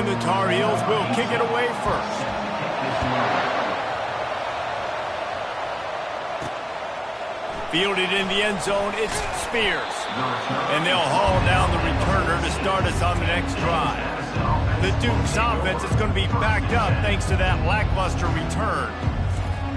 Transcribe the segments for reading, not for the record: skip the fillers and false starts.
the Tar Heels will kick it away first. Fielded in the end zone, it's Spears. And they'll haul down the returner to start us on the next drive. The Duke's offense is going to be backed up thanks to that lackluster return.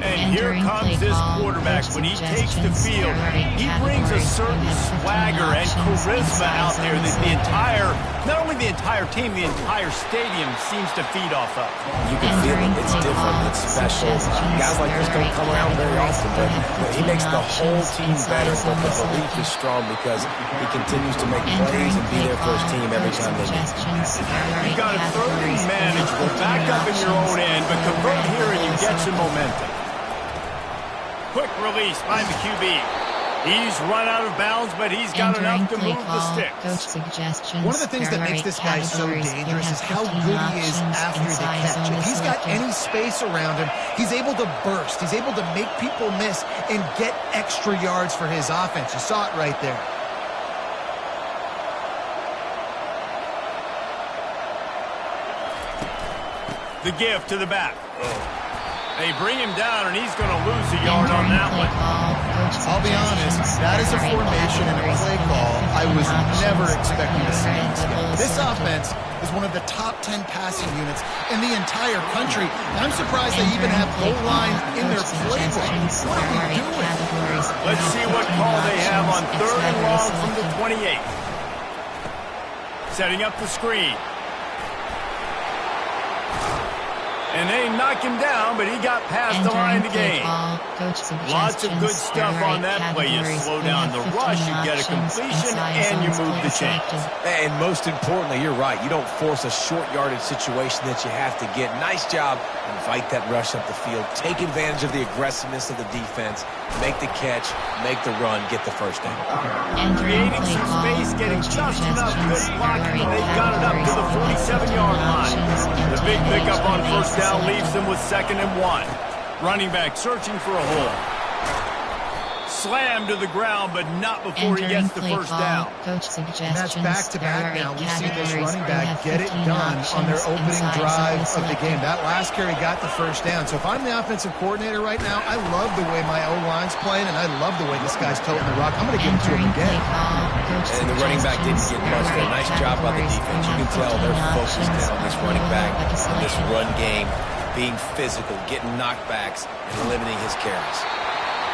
And here comes this quarterback. When he takes the field, he brings a certain swagger and charisma out there that the entire, not only the entire team, the entire stadium seems to feed off of. You can feel it. It's different. It's special. Guys like this don't come around very often, but he makes the whole team better. But the belief is strong because he continues to make plays and be there for his team every time they need. You got it thoroughly manageable, back up in your own end, but convert here and you get some momentum. Quick release by the QB. He's run out of bounds, but he's got enough to move the sticks. One of the things that makes this guy so dangerous is how good he is after the catch. If he's got any space around him, he's able to burst. He's able to make people miss and get extra yards for his offense. You saw it right there. The give to the back. They bring him down, and he's going to lose a yard on that one. I'll be honest, that is a formation and a play call I was never expecting to see in this game. This offense is one of the top 10 passing units in the entire country. I'm surprised they even have goal line in their playbook. What are we doing? Let's see what call they have on 3rd and long from the 28. Setting up the screen. And they knock him down, but he got past the line of the game. Lots of good stuff on that play. You slow down the rush, you get a completion, and you move the chains. And most importantly, you're right. You don't force a short yardage situation that you have to get. Nice job. Invite that rush up the field. Take advantage of the aggressiveness of the defense. Make the catch, make the run, get the first down. Creating some space, getting just enough good blocking, and they've got it up to the 47-yard line. The big pickup on first down leaves them with 2nd and 1. Running back searching for a hole. Slammed to the ground, but not before he gets the first down. And that's back-to-back now. We see this running back get it done on their opening drive of the game. That last carry got the first down. So if I'm the offensive coordinator right now, I love the way my O-line's playing, and I love the way this guy's toting the rock. I'm going to give it to him again. And the running back didn't get much there. Nice job by the defense. You can tell they're focused in on this running back, on this run game, being physical, getting knockbacks, and limiting his carries.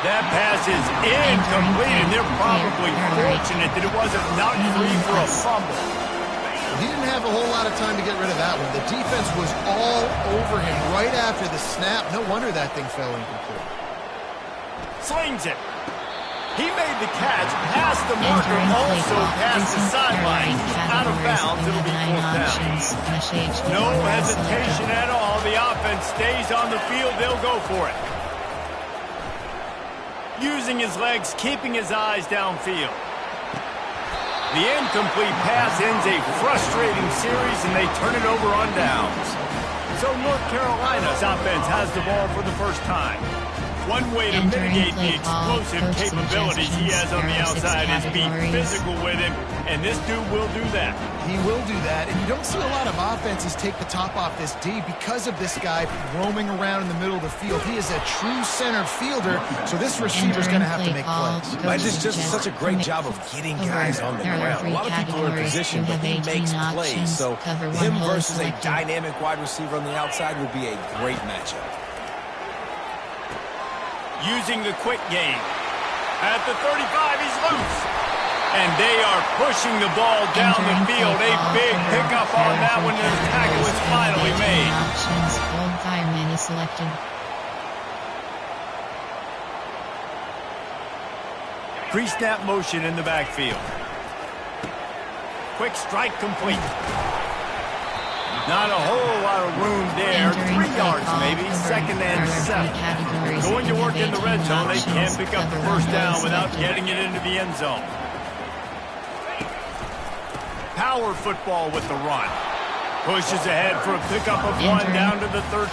That pass is incomplete, and they're probably fortunate that it wasn't knocked free for a fumble. He didn't have a whole lot of time to get rid of that one. The defense was all over him right after the snap. No wonder that thing fell incomplete. Slings it. He made the catch, past the marker, also past the sideline. He's out of bounds. It'll be 4th down. No hesitation at all. The offense stays on the field. They'll go for it. Using his legs, keeping his eyes downfield. The incomplete pass ends a frustrating series, and they turn it over on downs. So North Carolina's offense has the ball for the first time. One way to mitigate the explosive capabilities he has on the outside is be physical with him, and this dude will do that. He will do that, and you don't see a lot of offenses take the top off this D because of this guy roaming around in the middle of the field. He is a true center fielder, so this receiver's going to have to make plays. But it's just such a great job of getting guys on the ground. A lot of people are in position, but he makes plays. So him versus a dynamic wide receiver on the outside would be a great matchup. Using the quick game. At the 35, he's loose. And they are pushing the ball down the field. A big pickup on that one, and the tackle is finally made. Fireman is selected. Pre-snap motion in the backfield. Quick strike complete. Not a whole lot of room there. 3 yards maybe. 2nd and 7. Going to work in the red zone. They can't pick up the first down without getting it into the end zone. Power football with the run. Pushes ahead for a pickup of 1 down to the 13.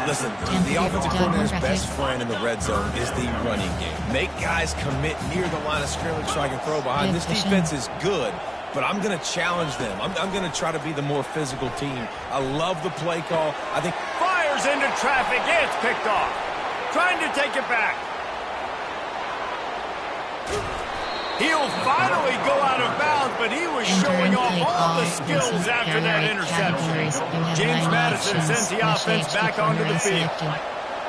Listen, the offensive coordinator's best friend in the red zone is the running game. Make guys commit near the line of scrimmage so I can throw behind. This defense is good but I'm going to challenge them. I'm going to try to be the more physical team. I love the play call. I think fires into traffic. It's picked off. Trying to take it back. He'll finally go out of bounds, but he was showing off all the skills after that interception. James Madison sends the offense back onto the field.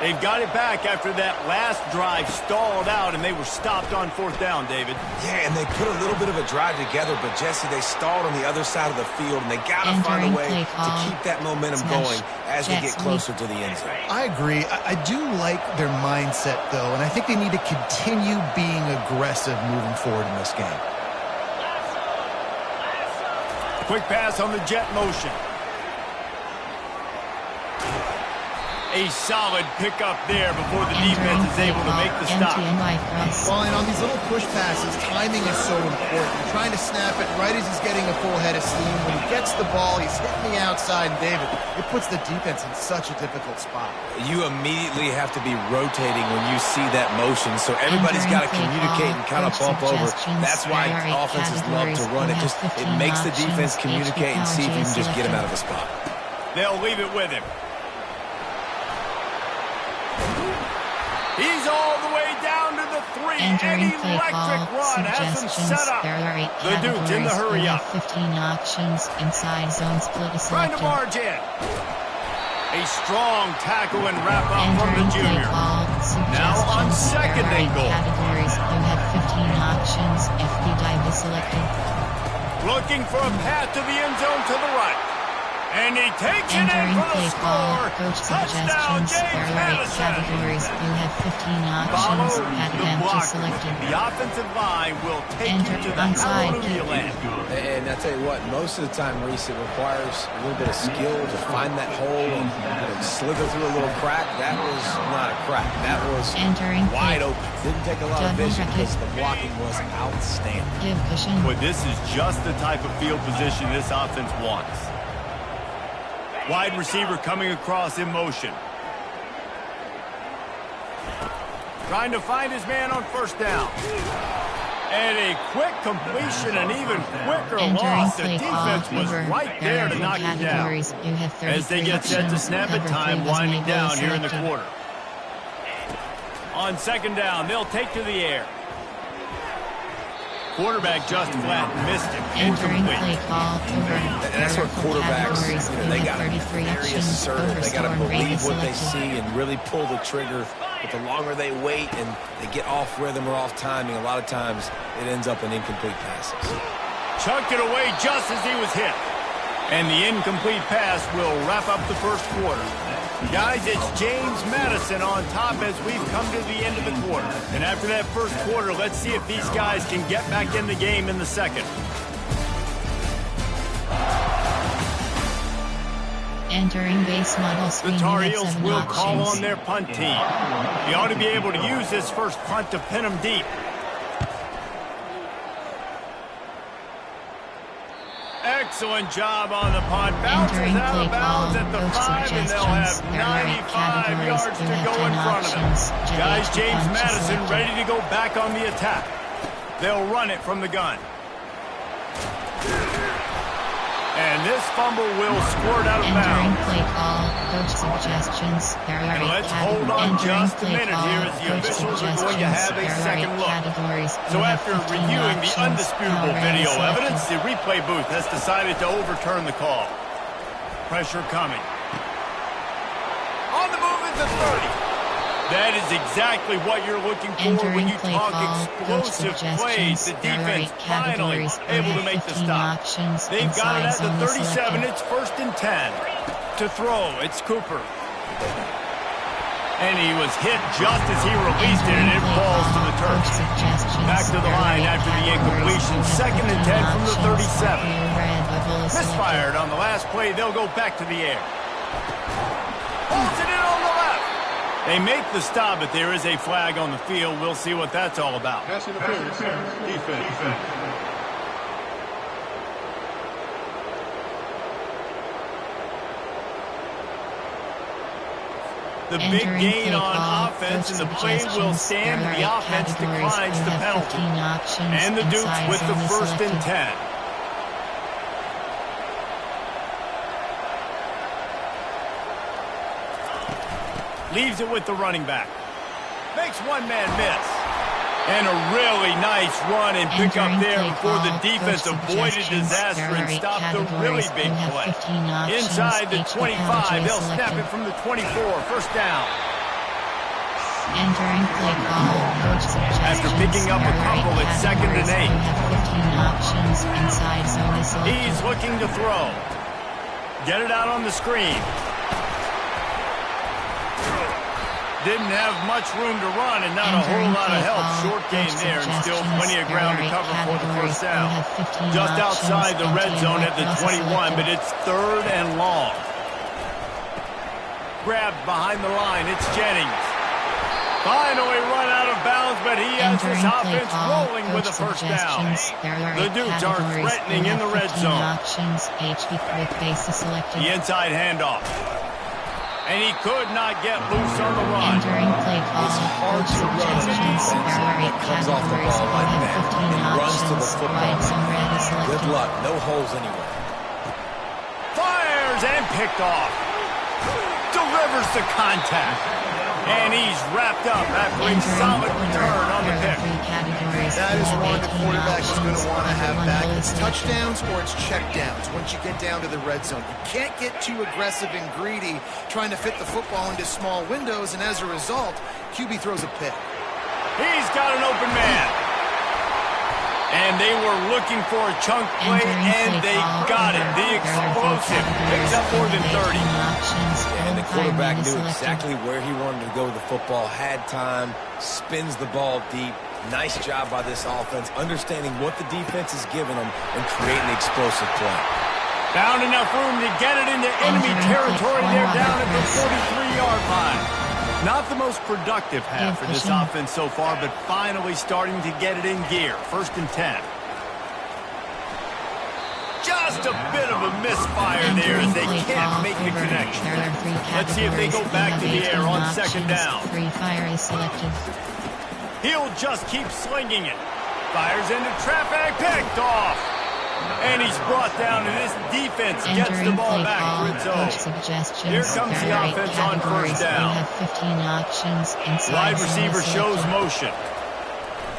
They've got it back after that last drive stalled out, and they were stopped on 4th down, David. Yeah, and they put a little bit of a drive together, but, Jesse, they stalled on the other side of the field, and they got to find a way to keep that momentum going as they get closer to the end zone. I agree. I do like their mindset, though, and I think they need to continue being aggressive moving forward in this game. Quick pass on the jet motion. A solid pickup there before the defense is able to make the stop. Well, and on these little push passes, timing is so important. Trying to snap it right as he's getting a full head of steam. When he gets the ball, he's hitting the outside, and David, it puts the defense in such a difficult spot. You immediately have to be rotating when you see that motion, so everybody's got to communicate and kind of bump over. That's why offenses love to run it. It makes the defense communicate and see if you can just get him out of the spot. They'll leave it with him. He's all the way down to the 3. An electric run has him set up. The Duke's in the hurry up. 15 options inside zone split is trying to march in. A strong tackle and wrap up from the junior. Now on 2nd and goal. Categories, you have 15 options. FB dive is selected. Looking for a path to the end zone to the right. And he takes it in for the score. Touchdown, James Madison. Categories, you have 15 options. Advantage selected. The offensive line will take you to the hallelujah land. And I tell you what, most of the time, Reese, it requires a little bit of skill to find that hole and slither through a little crack. That was not a crack. That was wide open. Didn't take a lot of vision because the blocking was outstanding. But this is just the type of field position this offense wants. Wide receiver coming across in motion. Trying to find his man on 1st down. And a quick completion, an even quicker loss. The defense was right there to knock it down. As they get set to snap it, time winding down here in the quarter. On 2nd down, they'll take to the air. Quarterback just flat missed it. Incomplete. And that's what quarterbacks, they got to be very assertive. They got to believe what they see and really pull the trigger. But the longer they wait and they get off rhythm or off timing, a lot of times it ends up in incomplete passes. Chucked it away just as he was hit. And the incomplete pass will wrap up the 1st quarter. Guys, it's James Madison on top as we've come to the end of the quarter. And after that 1st quarter, let's see if these guys can get back in the game in the 2nd. Entering base model screen. The Tar Heels will call on their punt team. He ought to be able to use this first punt to pin them deep. Excellent job on the punt. Bounces out of bounds at the 5, and they'll have 95 yards to go in front of them. Guys, James Madison ready to go back on the attack. They'll run it from the gun. And this fumble will squirt out of bounds. Play call, coach suggestions. And let's hold on just a minute here as the officials are going to have a second look. So after reviewing the undisputable video evidence, the replay booth has decided to overturn the call. Pressure coming. On the move at the 30. That is exactly what you're looking for when you talk explosive plays. The defense finally able to make the stop. They've got it at the 37. It's 1st and 10. To throw, it's Cooper. And he was hit just as he released it, and it falls to the turf. Back to the line after the incompletion. 2nd and 10 from the 37. Misfired on the last play. They'll go back to the air. Holds it in on the left. They make the stop, but there is a flag on the field. We'll see what that's all about. Pass interference. Defense. The big gain on offense, and the play will stand. The offense declines the penalty. And the Dukes with the 1st and 10. Leaves it with the running back. Makes one man miss. And a really nice run and pick up there before the defense avoided disaster and stopped the really big play. Inside the 25, they'll snap it from the 24. First down. Entering play call, coach suggestions. After picking up a couple, it's 2nd and 8. You have 15 options inside zone is selected. He's looking to throw. Get it out on the screen. Didn't have much room to run and not a whole lot of help. Short gain there and still plenty of ground to cover for the first down. Just outside the red zone at the 21, but it's 3rd and long. Grabbed behind the line. It's Jennings. Finally run out of bounds, but he has his offense rolling with a first down. The Dukes are threatening in the red zone. The inside handoff. And he could not get loose on the run. Entering play call, It's hard to run on a defense that comes off the ball like that and runs to the football. Good luck. No holes anywhere. Fires and picked off. Delivers the contact. And he's wrapped up after a solid return on the pick. That is one the quarterback is going to want to have back. It's touchdowns or it's checkdowns once you get down to the red zone. You can't get too aggressive and greedy trying to fit the football into small windows, and as a result, QB throws a pick. He's got an open man. And they were looking for a chunk play, and they got it. The explosive picks up more than 30. And the quarterback knew exactly where he wanted to go with the football, had time, spins the ball deep. Nice job by this offense, understanding what the defense is giving them and creating the explosive play. Found enough room to get it into enemy territory. They're down at the 43-yard line. Not the most productive half for this offense so far, but finally starting to get it in gear. 1st and 10. Just a bit of a misfire there as they can't make the connection. Let's see if they go back to the air on 2nd down. Free fire is selected. He'll just keep slinging it. Fires into traffic, picked off. And he's brought down, and this defense gets the ball back for its own. Here comes the offense on 1st down. You have 15 options inside. Wide receiver shows motion.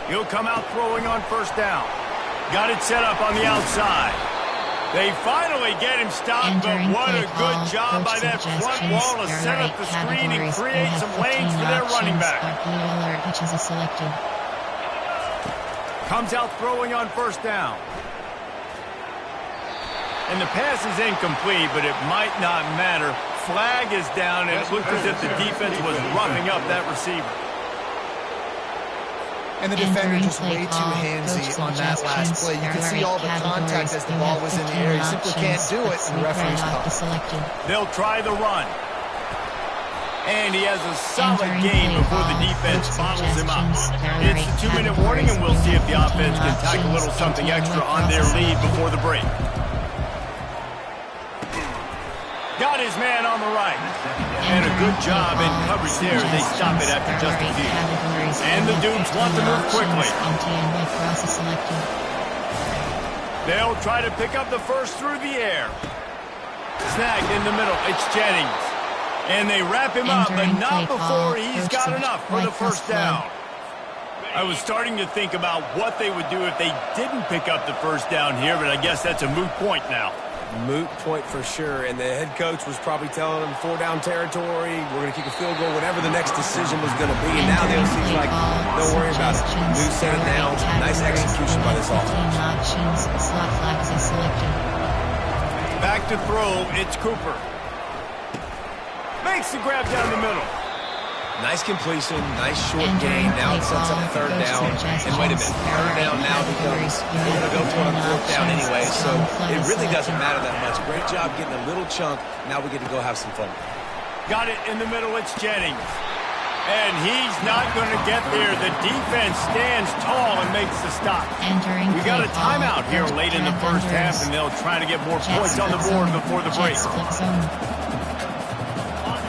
He'll come out throwing on 1st down. Got it set up on the outside. They finally get him stopped, but what a good job by that front wall to set up the screen and create some lanes for their running back. Comes out throwing on 1st down. And the pass is incomplete, but it might not matter. Flag is down, and it looked as if the defense was roughing up that receiver. And the defender just way too handsy on that last play. You can see all the contact as the ball was in the air. You simply can't do it, and the referee's called. They'll try the run. And he has a solid gain before the defense bottles him up. It's a 2-minute warning, and we'll see if the offense can tack a little something extra on their lead before the break. Got his man on the right. And a good job in coverage there. They stop it after just a few. And the Dukes want to move quickly. They'll try to pick up the first through the air. Snagged in the middle. It's Jennings. And they wrap him up, but not before he's got enough for the first down. I was starting to think about what they would do if they didn't pick up the first down here, but I guess that's a moot point now. Moot point for sure, and the head coach was probably telling them 4-down territory, we're going to kick a field goal, whatever the next decision was going to be, and now they'll see like, don't worry about it. Move, set it down. Nice execution by this offense. Back to throw, it's Cooper. Makes the grab down the middle. Nice completion, nice short gain. Now it sets up 3rd down. And wait a minute, 3rd down now becomes, we're going to go for it on 4th down anyway, so it really doesn't matter that much. Great job getting a little chunk. Now we get to go have some fun. Got it in the middle, it's Jennings. And he's not going to get there. The defense stands tall and makes the stop. We got a timeout here late in the first half, and they'll try to get more points on the board before the break.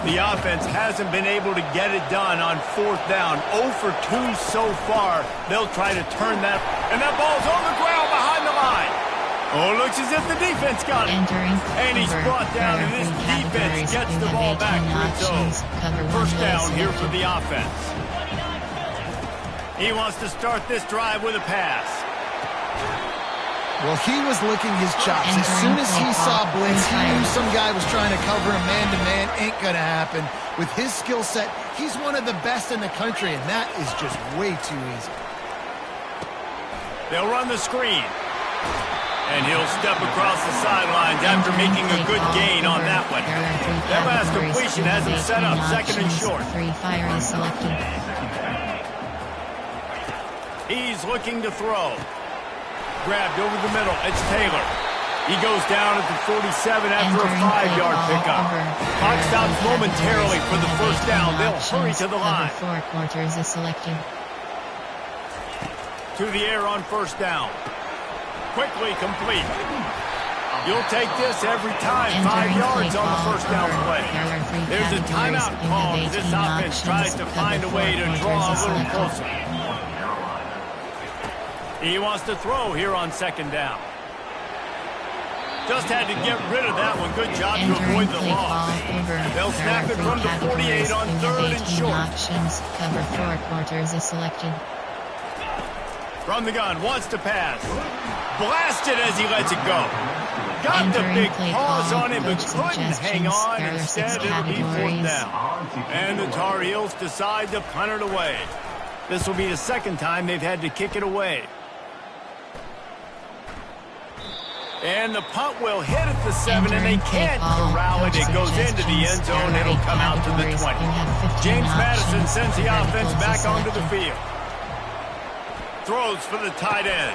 The offense hasn't been able to get it done on 4th down. 0 for 2 so far. They'll try to turn that. And that ball's on the ground behind the line. Oh, looks as if the defense got it. And he's brought down, and this defense gets the ball back to its own. First down here for the offense. He wants to start this drive with a pass. Well, he was licking his chops. As soon as he saw blitz, he knew some guy was trying to cover him man-to-man. Ain't going to happen. With his skill set, he's one of the best in the country, and that is just way too easy. They'll run the screen. And he'll step across the sidelines after making a good gain on that one. That last completion has him set up second and short. He's looking to throw. Grabbed over the middle. It's Taylor. He goes down at the 47 after a 5-yard pickup. Clock stops momentarily for the first down. They'll hurry to the line. 4 quarters is selected. To the air on first down. Quickly complete. You'll take this every time. 5 yards on the first down play. There's a timeout call as this offense tries to find a way to draw a little closer. He wants to throw here on second down. Just had to get rid of that one. Good job to avoid the loss. They'll snap it from the 48 on third and short. Cover 4 quarters is selected. From the gun, wants to pass. Blasted as he lets it go. Got the big paws on it, but couldn't hang on. Instead, it'll be fourth down. And the Tar Heels decide to punt it away. This will be the second time they've had to kick it away. And the punt will hit at the 7, and they can't corral it. It goes into the end zone. It'll come out to the 20. James Madison sends the offense back onto the field. Throws for the tight end.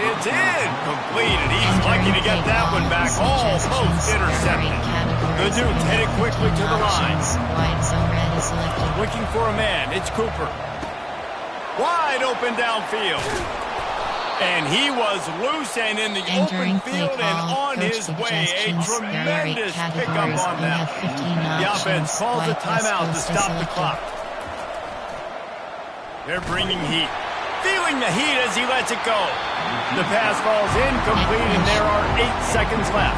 It's completed. He's lucky to get that one back. Almost intercepted. The Dukes headed quickly to the line. Looking for a man. It's Cooper. Wide open downfield. And he was loose and in the open field and on his way. A tremendous pickup on that. The offense calls a timeout to stop the clock. They're bringing heat. Feeling the heat as he lets it go. The pass falls incomplete, and there are 8 seconds left.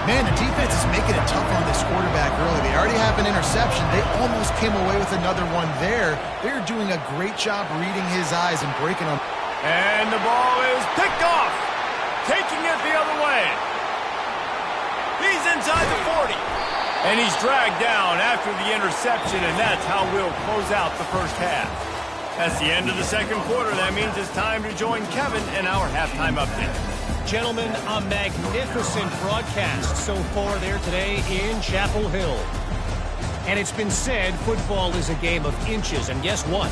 Man, the defense is making it tough on this quarterback early. They already have an interception. They almost came away with another one there. They're doing a great job reading his eyes and breaking them. And the ball is picked off. Taking it the other way. He's inside the 40. And he's dragged down after the interception, and that's how we'll close out the first half. That's the end of the second quarter. That means it's time to join Kevin in our halftime update. Gentlemen, a magnificent broadcast so far there today in Chapel Hill. And it's been said football is a game of inches. And guess what?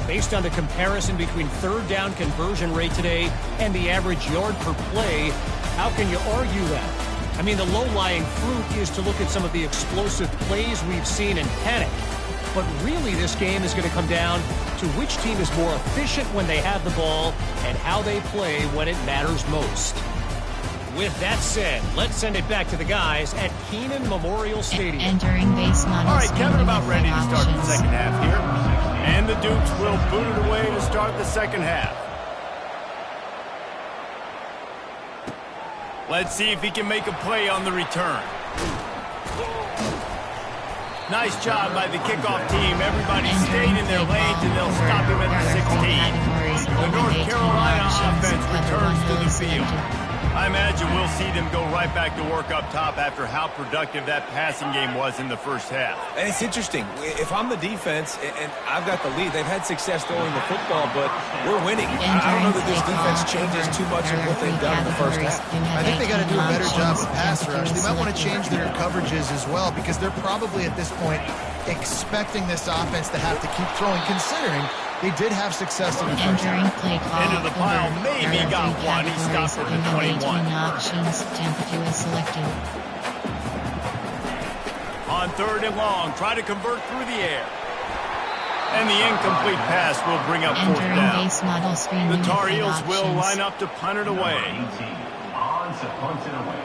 Based on the comparison between third down conversion rate today and the average yard per play, how can you argue that? I mean, the low-lying fruit is to look at some of the explosive plays we've seen and panic. But really, this game is going to come down to which team is more efficient when they have the ball and how they play when it matters most. With that said, let's send it back to the guys at Kenan Memorial Stadium. Entering base model. All right, Kevin, about ready to start the second half here. And the Dukes will boot it away to start the second half. Let's see if he can make a play on the return. Nice job by the kickoff team. Everybody stayed in their lanes, and they'll stop him at the 16. The North Carolina offense returns to the field. I imagine we'll see them go right back to work up top after how productive that passing game was in the first half. And it's interesting. If I'm the defense and I've got the lead, they've had success throwing the football, but we're winning. I don't know that this defense changes too much of what they've done in the first half. I think they got to do a better job of pass rush. They might want to change their coverages as well, because they're probably at this point expecting this offense to have to keep throwing, considering they did have success in the first half. Into the pile, maybe got one. He stopped at the 21. Options, temperature is selected. On third and long, try to convert through the air. And the incomplete pass will bring up fourth down. The Tar Heels will line up to punt it away. On to punt it away.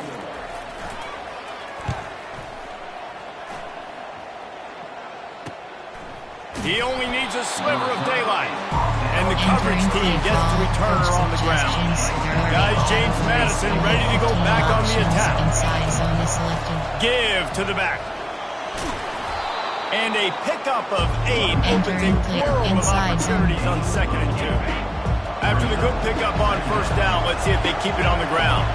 He only needs a sliver of daylight. And the coverage team gets the returner on the ground. Guys, James Madison ready to go back on the attack. Inside zone is selected. Give to the back. And a pickup of 8 opens a Entering clear world of inside zone. opportunities on 2nd and 2. After the good pickup on 1st down, let's see if they keep it on the ground.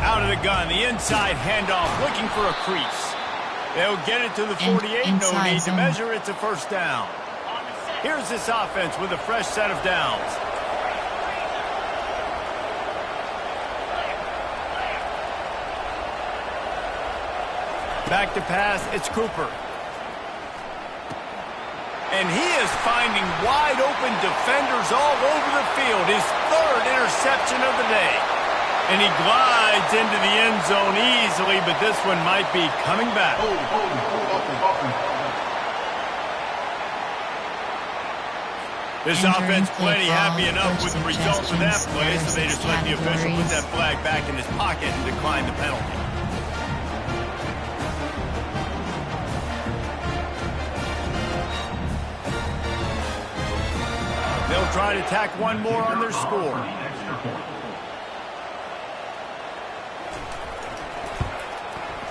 Out of the gun, the inside handoff, looking for a crease. They'll get it to the 48, no need to measure, it's a 1st down. Here's this offense with a fresh set of downs. Back to pass, it's Cooper. And he is finding wide open defenders all over the field. His 3rd interception of the day. And he glides into the end zone easily, but this one might be coming back. This offense plenty happy enough with the results of that play, so they just let the official put that flag back in his pocket and decline the penalty. They'll try to tack one more on their score.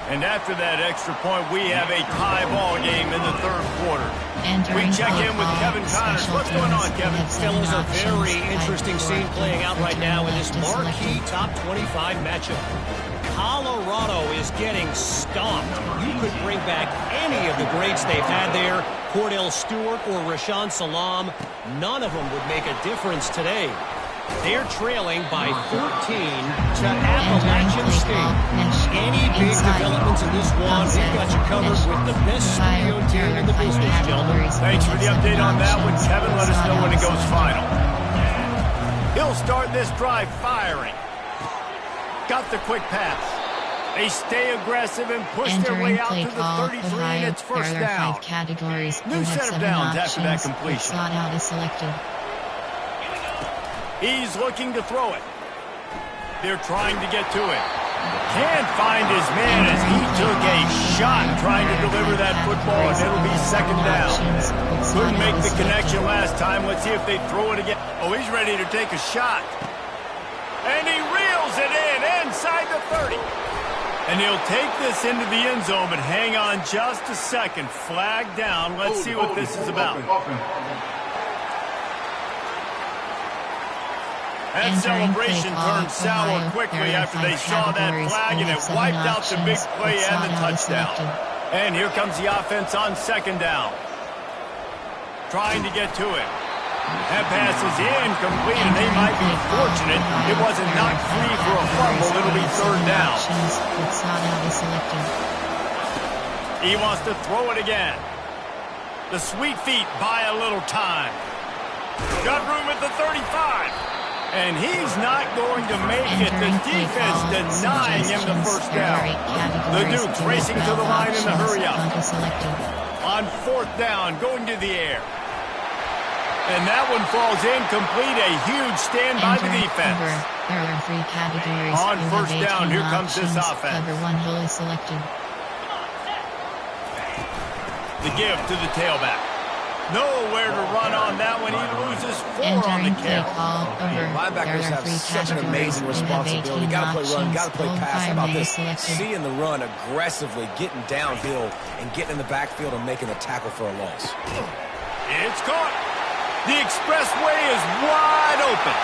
And after that extra point, we have a tie ball game in the 3rd quarter. We check in with Kevin Connors. What's going on, Kevin? Fellas, a very interesting scene playing out right now in this marquee top 25 matchup. Colorado is getting stomped. You could bring back any of the greats they've had there, Cordell Stewart or Rashaan Salam. None of them would make a difference today. They're trailing by 14 to Appalachian State. Any big developments in this one, we've got you covered with the best studio team in the business, gentlemen. Thanks for the update on that one, Kevin. Let us know when it goes final. He'll start this drive firing. Got the quick pass. They stay aggressive and push their way out to the 33, and it's 1st down. New set of downs after that completion. Slot out is selected. He's looking to throw it. They're trying to get to it. Can't find his man as he took a shot trying to deliver that football, and it'll be 2nd down. Couldn't make the connection last time. Let's see if they throw it again. Oh, he's ready to take a shot. And he reels it in inside the 30. And he'll take this into the end zone, but hang on just a second. Flag down. Let's see what this is about. That celebration turned sour quickly after they saw that flag, and it wiped out the big play and the touchdown. And here comes the offense on 2nd down. Trying to get to it. That pass is incomplete, and they might be fortunate it wasn't knocked free for a fumble. It'll be 3rd down. He wants to throw it again. The sweet feet buy a little time. Got room at the 35. And he's not going to make it. The defense denying him the 1st down. The Dukes racing to the line in the hurry-up. On 4th down, going to the air. And that one falls incomplete. A huge stand by the defense. There are 3 categories. On 1st down, here comes this offense. Cover 1 hill is selected. The give to the tailback. Nowhere to run on that one. He loses 4 on the carry. Linebackers have such an amazing responsibility. Got to play run, got to play pass. How about this? Seeing the run aggressively, getting downhill, and getting in the backfield and making a tackle for a loss. It's caught. The expressway is wide open.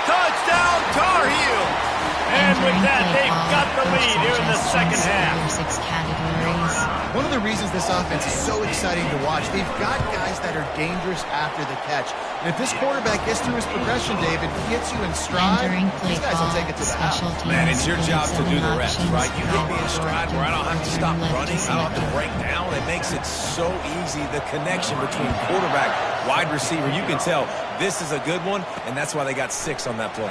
Touchdown, Tar Heels. And with that, they've got the lead here in the 2nd half. 6 categories. One of the reasons this offense is so exciting to watch, they've got guys that are dangerous after the catch. And if this quarterback gets through his progression, David, gets you in stride, these guys will take it to the house. Man, it's your job to do the rest, right? You get me in stride where I don't have to stop running, I don't have to break down. It makes it so easy, the connection between quarterback, wide receiver. You can tell this is a good one, and that's why they got 6 on that play.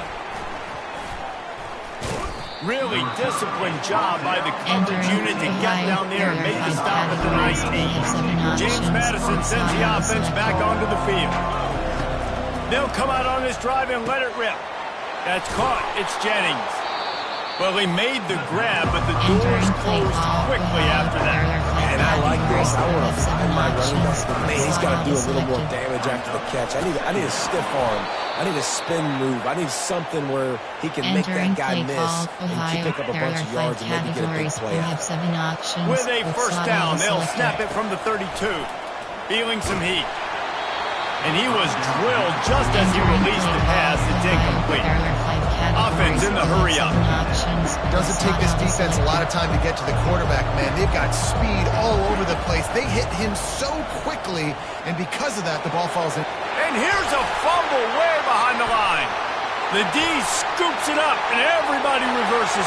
Really disciplined job by the coverage unit to get down there and make the stop at the 19. James Madison sends the offense back onto the field. They'll come out on this drive and let it rip. That's caught. It's Jennings. Well, he made the grab, but the doors closed quickly after that. And And I like this. I want to find my running back, but man, he's got to do a little more selected. damage after the catch. I need a stiff arm. I need a spin move. I need something where he can make that Entering guy play miss call, and Ohio. pick up a There bunch are of yards 5 and maybe get a big categories. play We out. have 7 options. With a first slot down, auto they'll selected. snap it from the 32. Feeling some heat. And he was drilled just as he released the pass. It's incomplete. Offense in the hurry up. Doesn't take this defense a lot of time to get to the quarterback, man. They've got speed all over the place. They hit him so quickly, and because of that, the ball falls in. And here's a fumble way behind the line. The D scoops it up, and everybody reverses.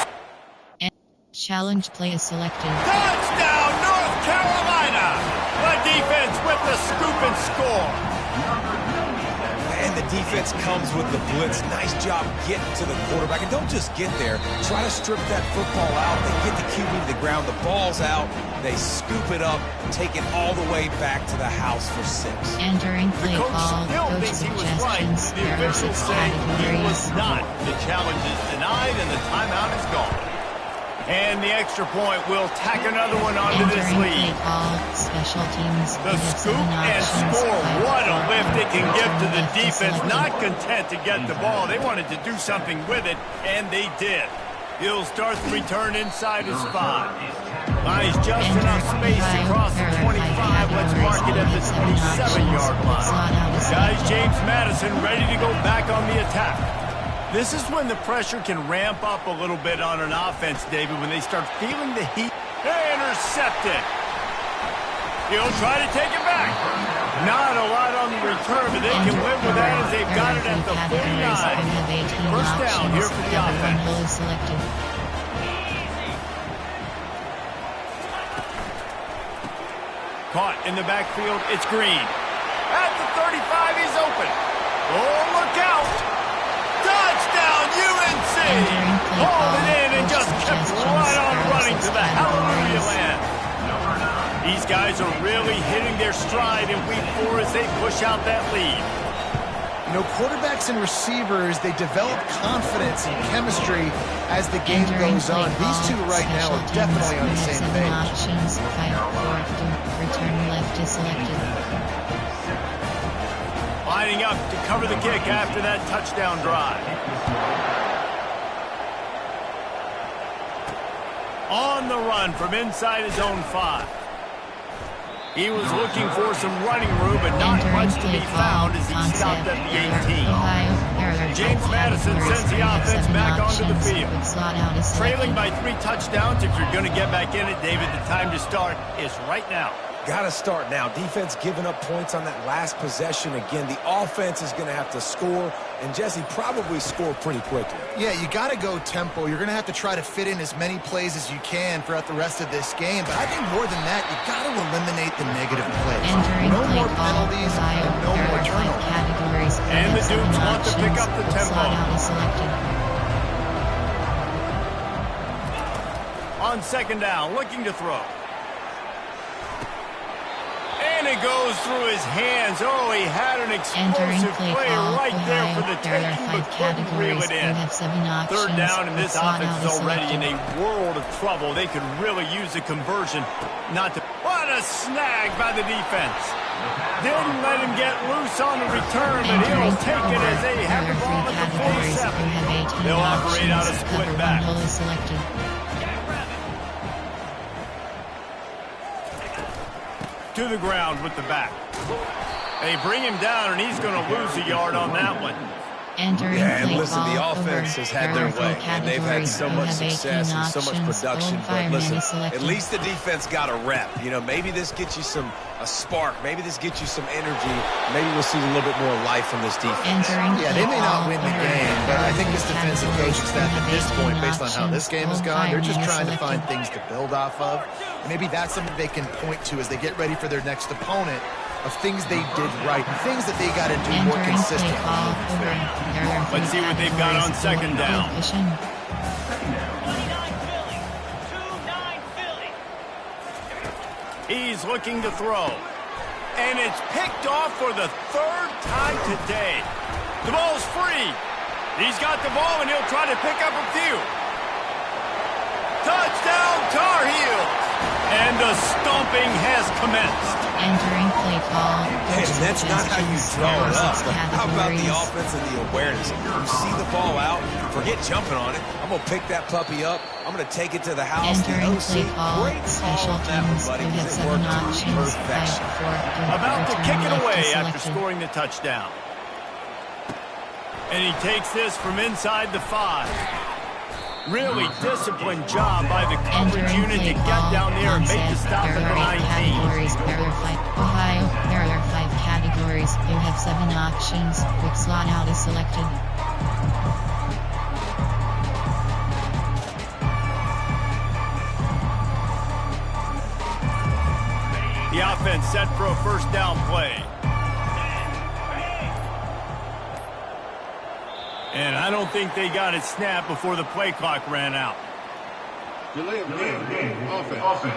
Challenge play is selected. Touchdown, North Carolina! The defense with the scoop and score. And the defense comes with the blitz. Nice job getting to the quarterback. And don't just get there. Try to strip that football out. They get the QB to the ground. The ball's out. They scoop it up, take it all the way back to the house for 6. Entering The play coach call. still Coach thinks he was right. suggestions. The There are 6 officials say he was categories. not. The challenge is denied, and the timeout is gone. And the extra point will tack another one onto this Entering lead. play call. Special teams. The We have scoop 7 and options. score. 5, What a 4, lift it can give to the left is defense. selected. Not content to get the ball. They wanted to do something with it, and they did. He'll start the return inside his 5. Buys just enough space across the 25. Let's mark it at the 27-yard line. Guys, James Madison ready to go back on the attack. This is when the pressure can ramp up a little bit on an offense, David, when they start feeling the heat. Intercepted. He'll try to take it back. Not a lot on the return, but they can live with that as they've got it at the 49. First down here for the offense. Caught in the backfield, it's Green. At the 35, he's open. Oh, look out. Touchdown, UNC! Hauled it in and just kept right on running to the hallelujah land. These guys are really hitting their stride in week 4 as they push out that lead. You know, quarterbacks and receivers, they develop confidence and chemistry as the game goes on. These two right now are definitely on the same page. Options 5, 4, return left is selected. Lining up to cover the kick after that touchdown drive. On the run from inside his own 5. He was looking for some running room, but not much to be found as he stopped at the 18. James Madison sends the offense back onto the field. Trailing by 3 touchdowns. If you're going to get back in it, David, the time to start is right now. Got to start now. Defense giving up points on that last possession. Again, the offense is going to have to score, and Jesse probably score pretty quickly. Yeah, you got to go tempo. You're going to have to try to fit in as many plays as you can throughout the rest of this game. But I think more than that, you got to eliminate the negative plays. Entering No play more call, penalties, Ohio. no There more are 5 turnovers. categories. And the Dukes want to pick up the tempo. Slot out is selected. On second down, looking to throw. And it goes through his hands. Oh, he had an Entering explosive play play call, right there Ohio. for the There are taking, 5 but couldn't reel categories. it We in. have 7 options. Third down, and this Slot offense out is already in selected. a world of trouble. They could really use a conversion. Not to. What a snag by the defense. Didn't let him get loose on the return, but he'll take it as they have the ball at the 47. They'll operate out a split back. To the ground with the back. They bring him down, and he's going to lose a yard on that one. Entering Yeah, and play listen, the ball offense over. has had There their are way, 3 and they've had categories. so We much have 18 success and so much options. production. Old But fireman listen, is selected. at least the defense got a rep. You know, maybe this gets you a spark. Maybe this gets you some energy. Maybe we'll see a little bit more life from this defense. Entering Yeah, they may not win the game, but I think this defensive coaching staff at this point, based on how this game has gone, they're just trying to find things to build off of. And maybe that's something they can point to as they get ready for their next opponent, of things they did right, things that they got to do more consistently. Let's see what they've got on second down. He's looking to throw. And it's picked off for the 3rd time today. The ball's free. He's got the ball, and he'll try to pick up a few. Touchdown, Tar Heels. And the stomping has commenced. Entering play call. Hey, that's not how you draw it up. How about the offense and the awareness? You see the ball out, forget jumping on it. I'm going to pick that puppy up. I'm going to take it to the house. Entering play call. Special teams. You have 7 options. 5, 4, About to kick it away after scoring the touchdown. And he takes this from inside the 5. Really disciplined job by the coverage unit to get down there and make the stop at the 19. Ohio, there are 5 categories. You have 7 options. Quick slot out is selected. The offense set for a first down play. And I don't think they got it snapped before the play clock ran out. Delay of game. Offense.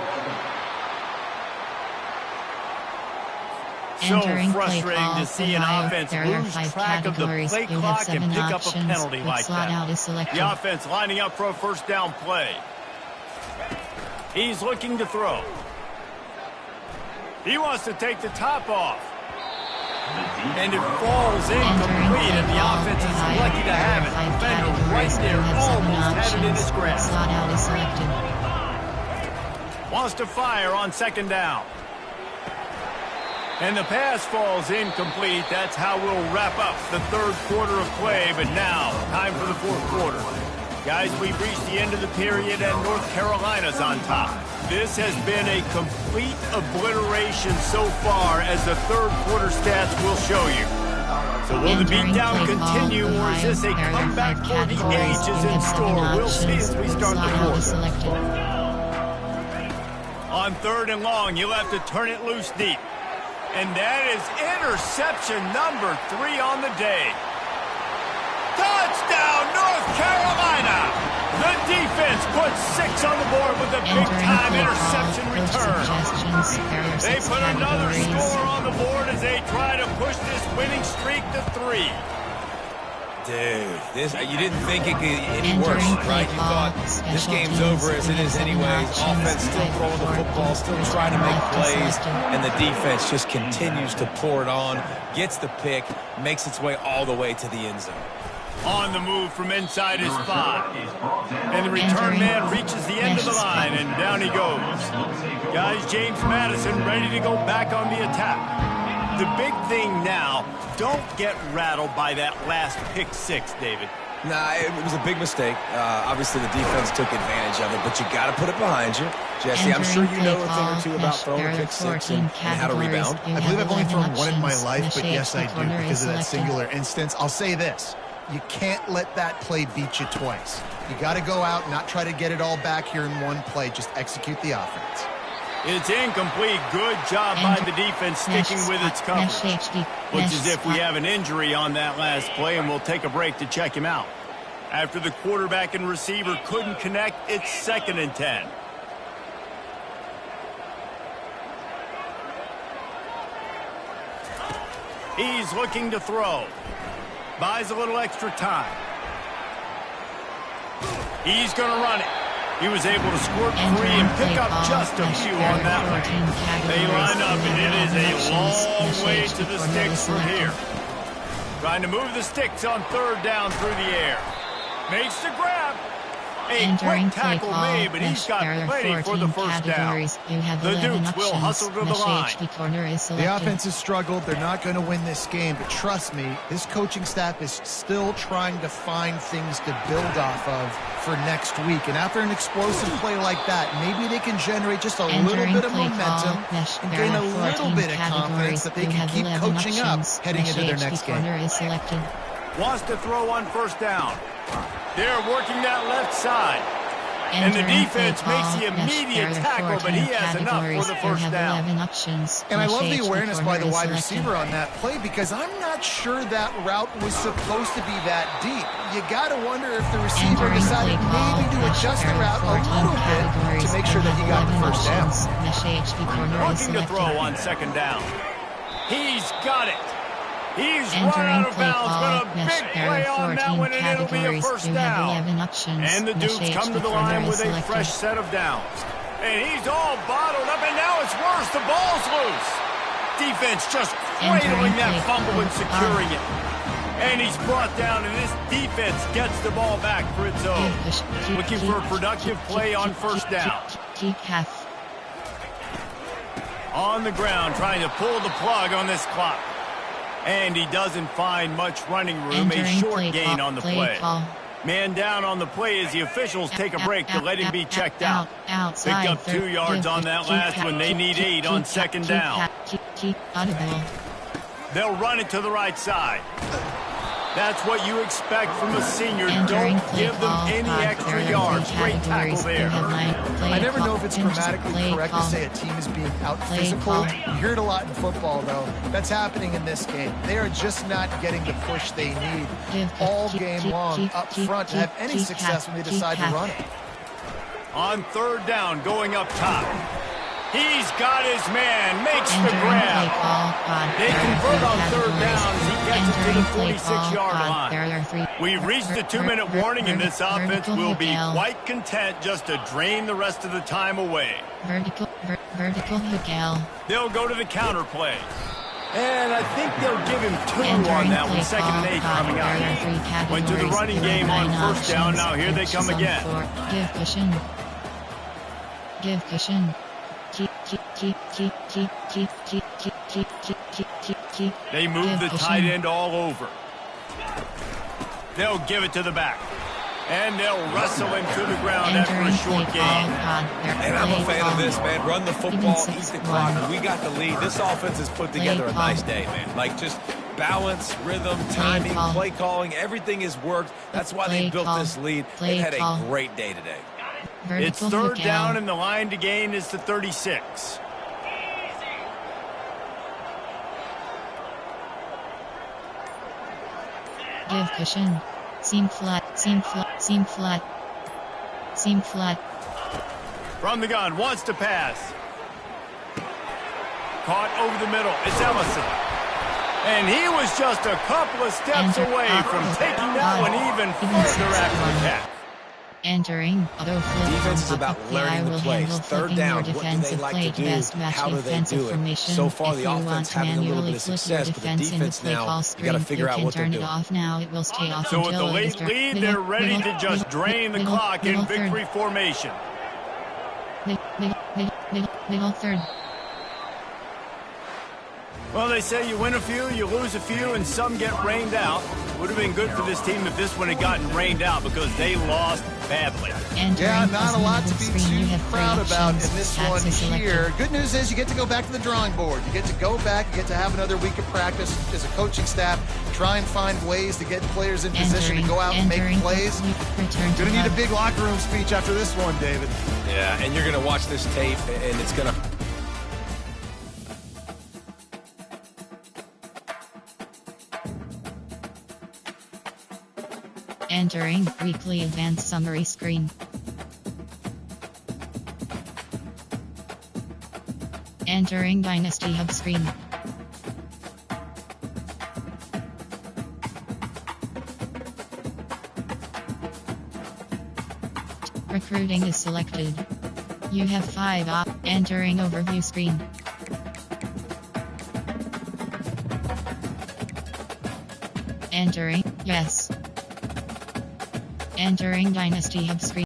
So frustrating to see an offense lose track of the play clock and pick up a penalty like that. The offense lining up for a first down play. He's looking to throw. He wants to take the top off. And it falls incomplete, and the offense is lucky to have it. Defender right there, almost had it in his grasp. Slot out is selected. Wants to fire on second down. And the pass falls incomplete. That's how we'll wrap up the third quarter of play. But now, time for the fourth quarter. Guys, we've reached the end of the period, and North Carolina's on top. This has been a complete obliteration so far, as the third quarter stats will show you. So will the beatdown continue, or is this a comeback for the ages in store? We'll see as we start the fourth. On third and long, you'll have to turn it loose deep. And that is interception number 3 on the day. Touchdown, North Carolina! The defense puts 6 on the board with a big-time interception return. They put another score on the board as they try to push this winning streak to 3. Dude, you didn't think it could get any worse, right? You thought this game's over as it is anyways. Offense still throwing the football, still trying to make plays, and the defense just continues to pour it on, gets the pick, makes its way all the way to the end zone. On the move from inside his 5. And the return man reaches the end of the line, and down he goes. Guys, James Madison ready to go back on the attack. The big thing now, don't get rattled by that last pick 6, David. Nah, it was a big mistake. Obviously, the defense took advantage of it, but you got to put it behind you. Jesse, I'm sure you know a thing or two about throwing a pick 6 and how to rebound. I believe I've only thrown one in my life, but yes, I do, because of that singular instance. I'll say this. You can't let that play beat you twice. You got to go out and not try to get it all back here in one play. Just execute the offense. It's incomplete. Good job by the defense sticking with its coverage. Looks as if we have an injury on that last play, and we'll take a break to check him out. After the quarterback and receiver couldn't connect, it's 2nd and 10. He's looking to throw. Buys a little extra time. He's going to run it. He was able to squirt free and pick up just a few on that one. They line up, and it is a long way to the sticks from here. Trying to move the sticks on third down through the air. Makes the grab. A quick tackle made, but he's got plenty for the first down. The Dukes will hustle to the line. The offense has struggled. They're not going to win this game, but trust me, this coaching staff is still trying to find things to build off of for next week. And after an explosive play like that, maybe they can generate just a little bit of momentum and gain a little bit of confidence that they can keep coaching up heading into their next game. Wants to throw on first down. They're working that left side. And the defense makes the immediate tackle, but he has enough for the first down. And I love the awareness by the wide receiver on that play, because I'm not sure that route was supposed to be that deep. You got to wonder if the receiver decided maybe to adjust the route a little bit to make sure that he got the first down. Looking to throw on second down. He's got it. He's run out of bounds, but a big play on that one, and it'll be a first down. And the Dukes come to the line with a fresh set of downs. And he's all bottled up, and now it's worse. The ball's loose. Defense just cradling that fumble and securing it. And he's brought down, and this defense gets the ball back for its own. Looking for a productive play on first down. On the ground, trying to pull the plug on this clock. And he doesn't find much running room. A short gain on the play. Man down on the play as the officials take a break to let him be checked out. Picked up 2 yards on that last one. They need 8 on second down. They'll run it to the right side. That's what you expect from a senior. Don't give them any extra yards. Great tackle there. I never know if it's grammatically correct to say a team is being out-physical. You hear it a lot in football, though. That's happening in this game. They are just not getting the push they need all game long up front to have any success when they decide to run it. On third down, going up top. He's got his man, makes the grab. They convert on third down as he gets it to the 46-yard line. We've reached the 2-minute warning, and this offense will be quite content just to drain the rest of the time away. Vertical Miguel. They'll go to the counter play. And I think they'll give him 2 on that one. 2nd and 8 coming out. Went to the running game on first down. Now here they come again. Give cushion. They move the tight end all over. They'll give it to the back. And they'll wrestle him to the ground after a short gain. And I'm a fan of this, man. Run the football, eat the clock. We got the lead. This offense has put together a nice day, man. Like, just balance, rhythm, timing, play calling. Everything has worked. That's why they built this lead. They've had a great day today. It's third down, and the line to gain is the 36. Give cushion. Seam flat, seam flat, seam flat. Seam flat. From the gun, wants to pass. Caught over the middle. It's Ellison. And he was just a couple of steps away from taking that one even further after the catch. Entering auto flip. Defense is about learning the plays. Third down, what do they like to do? How do they do it? So far, the offense having a little bit of success, but the defense now, you got to figure out what they're doing. So with the late lead, they're ready to just drain the clock in victory formation. Middle third. Well, they say you win a few, you lose a few, and some get rained out. Would have been good for this team if this one had gotten rained out because they lost badly. Yeah, not a lot to be too proud about in this one here. Good news is you get to go back to the drawing board. You get to go back, you get to have another week of practice as a coaching staff, try and find ways to get players in position to go out and make plays. Going to need a big locker room speech after this one, David. Yeah, and you're going to watch this tape, and it's going to... Entering weekly advanced summary screen. Entering Dynasty Hub screen. Recruiting is selected. You have 5 entering overview screen. Entering, yes. Entering Dynasty Hub screen.